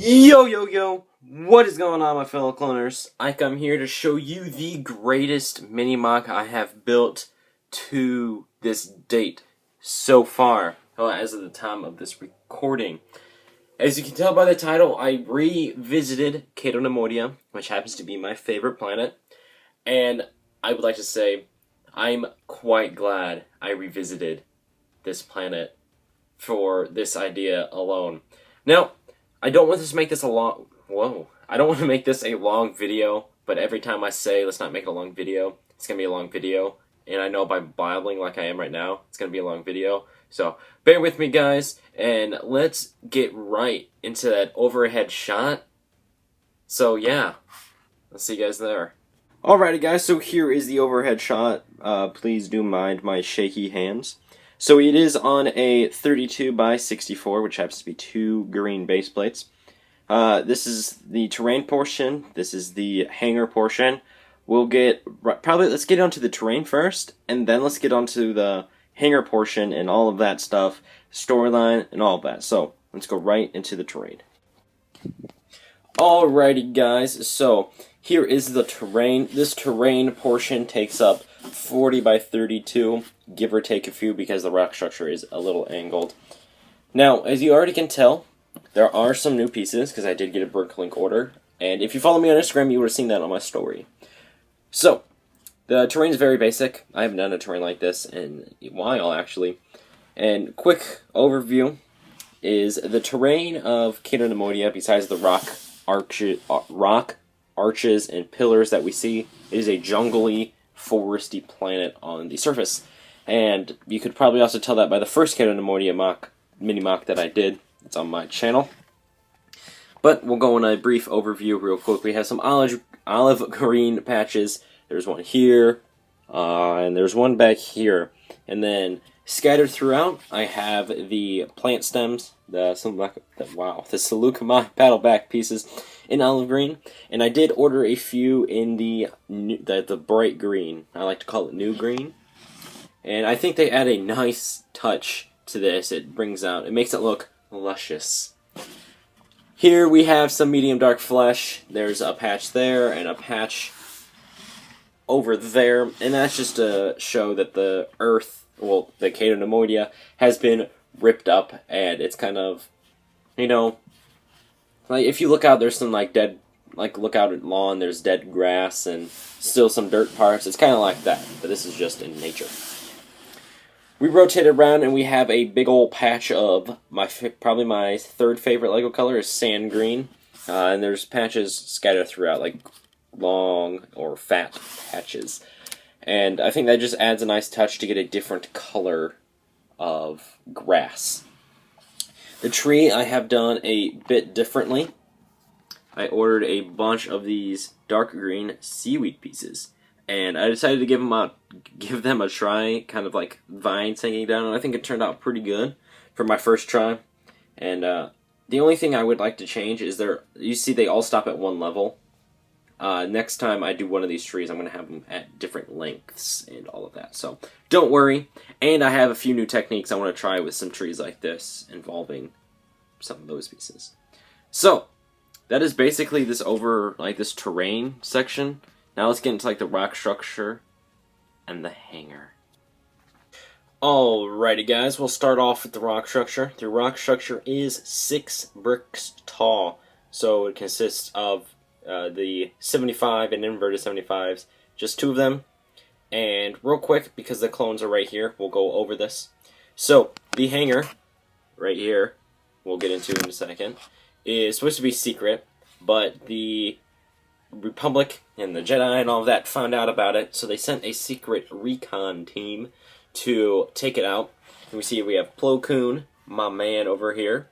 Yo, yo, yo! What is going on, my fellow cloners? I come here to show you the greatest mini-MOC I have built to this date so far, as of the time of this recording. As you can tell by the title, I revisited Cato Neimoidia, which happens to be my favorite planet, and I would like to say I'm quite glad I revisited this planet for this idea alone. Now, I don't want to make this a long... I don't want to make this a long video, but every time I say, let's not make it a long video, it's going to be a long video. And I know by babbling like I am right now, it's going to be a long video. So, bear with me, guys, and let's get right into that overhead shot. So, yeah. I'll see you guys there. Alrighty, guys, so here is the overhead shot. Please do mind my shaky hands. So it is on a 32 by 64, which happens to be 2 green base plates. This is the terrain portion. This is the hangar portion. We'll get, let's get onto the terrain first, and then let's get onto the hangar portion and all of that stuff, storyline, and all of that. So, let's go right into the terrain. Alrighty, guys, so here is the terrain. This terrain portion takes up 40 by 32, give or take a few, because the rock structure is a little angled. Now, as you already can tell, there are some new pieces, because I did get a Bricklink order, and if you follow me on Instagram, you would have seen that on my story. So, the terrain is very basic. I haven't done a terrain like this in a while, actually. And quick overview is the terrain of Cato Neimoidia, besides the rock arches and pillars that we see, it is a jungly, foresty planet on the surface. And you could probably also tell that by the first Cato Neimoidia mini-MOC that I did. It's on my channel. But we'll go on a brief overview real quick. We have some olive green patches. There's one here, and there's one back here. And then scattered throughout, I have the plant stems, the FELUCIA paddleback pieces in olive green. And I did order a few in the bright green. I like to call it new green. And I think they add a nice touch to this. It makes it look luscious. Here we have some medium dark flesh. There's a patch there and a patch over there, and that's just to show that the earth, well, the Cato Neimoidia, has been ripped up, and it's kind of, like if you look out, there's some look out at lawn, there's dead grass and still some dirt parts. It's kind of like that, but this is just in nature. We rotate it around, and we have a big old patch of probably my third favorite Lego color is sand green, and there's patches scattered throughout, like long or fat patches, and I think that just adds a nice touch to get a different color of grass. The tree I have done a bit differently. I ordered a bunch of these dark green seaweed pieces. And I decided to give them a try, kind of like vines hanging down, and I think it turned out pretty good for my first try. And the only thing I would like to change is you see they all stop at one level. Next time I do one of these trees, I'm going to have them at different lengths and all of that. So don't worry. And I have a few new techniques I want to try with some trees like this, involving some of those pieces. So that is basically this this terrain section. Now let's get into the rock structure and the hangar. Alrighty, guys, we'll start off with the rock structure. The rock structure is 6 bricks tall, so it consists of the 75 and inverted 75s, just 2 of them. And real quick, because the clones are right here, we'll go over this. So the hangar, right here, we'll get into in a second, is supposed to be secret, but the Republic and the Jedi and all of that found out about it, so they sent a secret recon team to take it out. And we have Plo Koon, my man over here,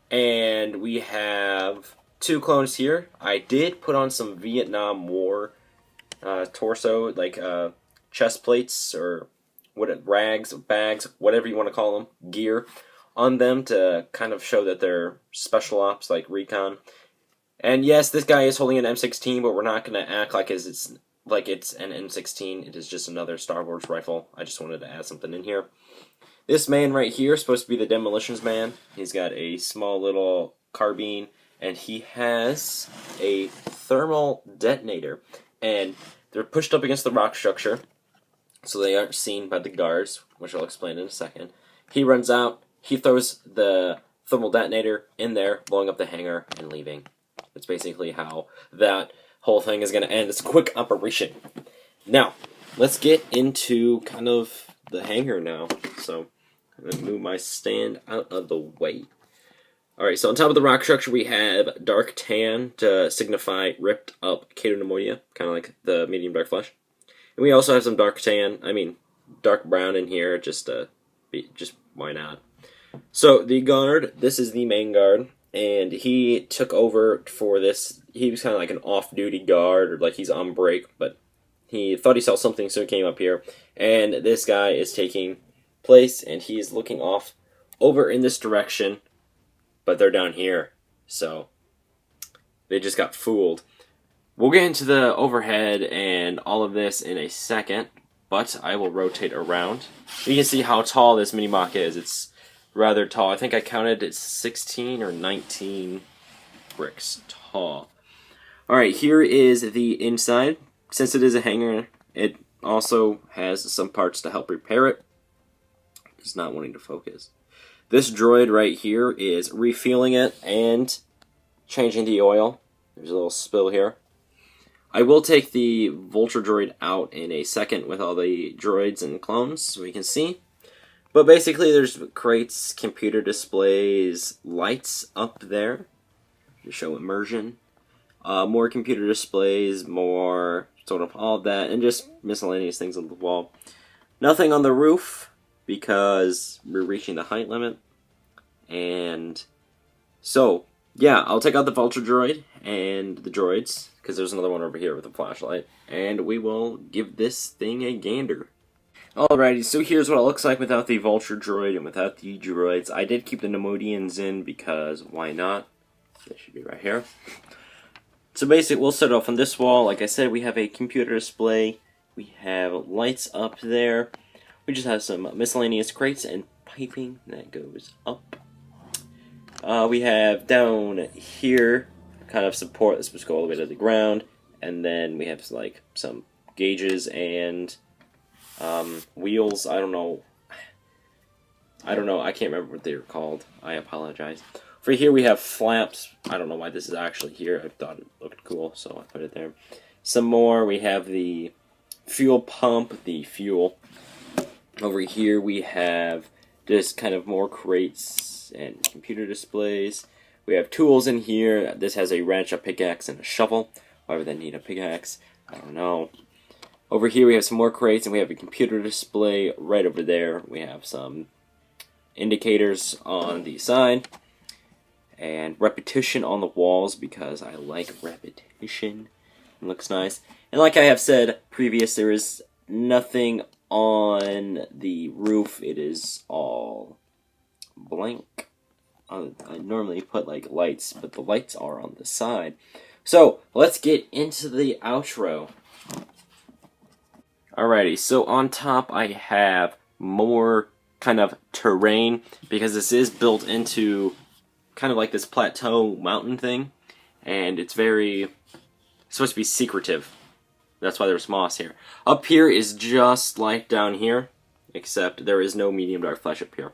and we have 2 clones here. I did put on some Vietnam War torso, chest plates or rags, bags, whatever you want to call them, gear on them to kind of show that they're special ops like recon. And yes, this guy is holding an M16, but we're not going to act like it's an M16. It is just another Star Wars rifle. I just wanted to add something in here. This man right here is supposed to be the demolitions man. He's got a small little carbine and he has a thermal detonator, and they're pushed up against the rock structure so they aren't seen by the guards, which I'll explain in a second. He runs out, he throws the thermal detonator in there, blowing up the hangar and leaving. That's basically how that whole thing is going to end. It's a quick operation. Now, let's get into kind of the hangar now. So, I'm going to move my stand out of the way. Alright, so on top of the rock structure we have dark tan to signify ripped up Cato Neimoidia, kind of like the medium dark flesh. And we also have some dark brown in here, just why not. So, the guard, this is the main guard, and he took over for this. He was kind of like an off-duty guard, or like he's on break, but he thought he saw something, so he came up here. And this guy is taking place, and he is looking off over in this direction, but they're down here, so they just got fooled. We'll get into the overhead and all of this in a second, but I will rotate around. You can see how tall this mini MOC is. It's rather tall. I think I counted it's 16 or 19 bricks tall. Alright, here is the inside. Since it is a hangar, it also has some parts to help repair it. It's not wanting to focus. This droid right here is refueling it and changing the oil. There's a little spill here. I will take the Vulture droid out in a second with all the droids and clones so we can see. But basically there's crates, computer displays, lights up there to show immersion. More computer displays, more sort of all of that, and just miscellaneous things on the wall. Nothing on the roof because we're reaching the height limit. And so, yeah, I'll take out the Vulture droid and the droids, because there's another one over here with a flashlight, and we will give this thing a gander. Alrighty, so here's what it looks like without the Vulture droid and without the droids. I did keep the Neimoidians in because why not? They should be right here. So basically, we'll start off on this wall. Like I said, we have a computer display. We have lights up there. We just have some miscellaneous crates and piping that goes up. We have down here kind of support that's supposed to go all the way to the ground, and then we have like some gauges and wheels. I don't know. I can't remember what they were called. I apologize. For here we have flaps. I don't know why this is actually here. I thought it looked cool, so I put it there. Some more. We have the fuel pump, the fuel. Over here we have just kind of more crates and computer displays. We have tools in here. This has a wrench, a pickaxe, and a shovel. Why would they need a pickaxe? I don't know. Over here we have some more crates, and we have a computer display right over there. We have some indicators on the side. And repetition on the walls because I like repetition. It looks nice. And like I have said previous, there is nothing on the roof. It is all blank. I normally put like lights, but the lights are on the side. So let's get into the outro. Alrighty, so on top I have more kind of terrain because this is built into kind of like this plateau mountain thing, and it's supposed to be secretive. That's why there's moss here. Up here is just like down here, except there is no medium dark flesh up here.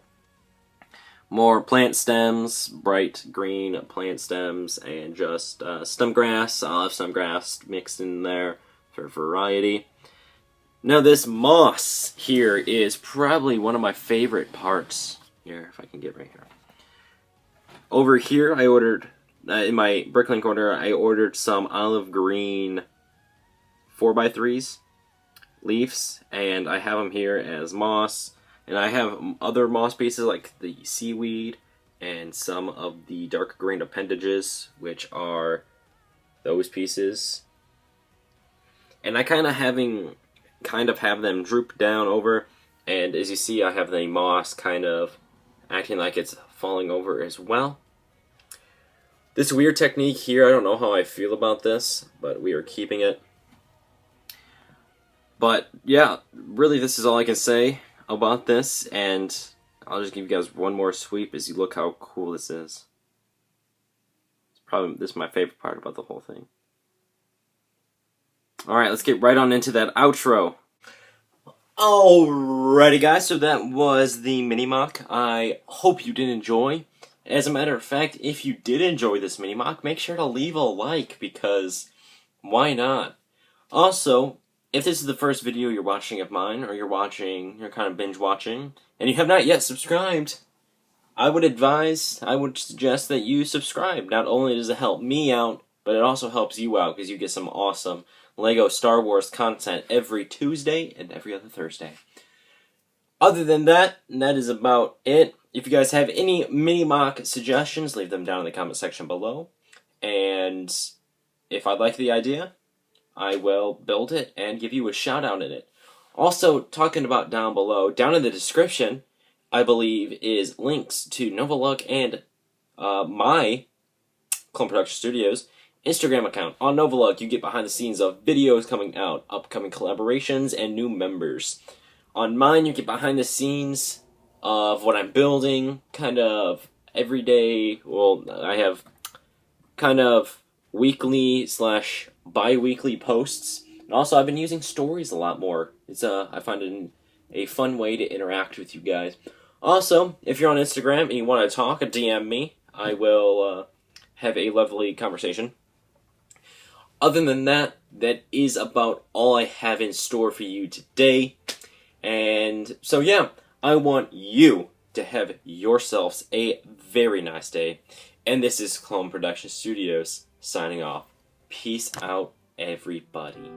More plant stems, bright green plant stems, and just stem grass. I'll have some grass mixed in there for variety. Now this moss here is probably one of my favorite parts. Here, if I can get right here. Over here, I ordered, in my Bricklink order, I ordered some olive green 4x3s, leaves, and I have them here as moss. And I have other moss pieces like the seaweed and some of the dark green appendages, which are those pieces. And I kind of have them droop down over, and as you see, I have the moss kind of acting like it's falling over as well. This weird technique here, I don't know how I feel about this, but we are keeping it. But yeah, really this is all I can say about this, and I'll just give you guys one more sweep as you look how cool this is. It's Probably this is my favorite part about the whole thing. Alright, let's get right on into that outro. Alrighty guys, so that was the mini-mock. I hope you did enjoy. As a matter of fact, if you did enjoy this mini-mock, make sure to leave a like, because why not? Also, if this is the first video you're watching of mine, or you're kind of binge watching, and you have not yet subscribed, I would suggest that you subscribe. Not only does it help me out, but it also helps you out, because you get some awesome LEGO Star Wars content every Tuesday and every other Thursday. Other than that, that is about it. If you guys have any mini-mock suggestions, leave them down in the comment section below. And if I like the idea, I will build it and give you a shout out in it. Also, talking about down below, down in the description, I believe, is links to Novolug and my Clone Production Studios Instagram account. On Novolug, you get behind the scenes of videos coming out, upcoming collaborations, and new members. On mine, you get behind the scenes of what I'm building, kind of everyday, well, I have kind of weekly / bi-weekly posts. And also, I've been using stories a lot more. I find it a fun way to interact with you guys. Also, if you're on Instagram and you want to talk, DM me. I will have a lovely conversation. Other than that, that is about all I have in store for you today. And so yeah, I want you to have yourselves a very nice day. And this is Clone Production Studios signing off. Peace out, everybody.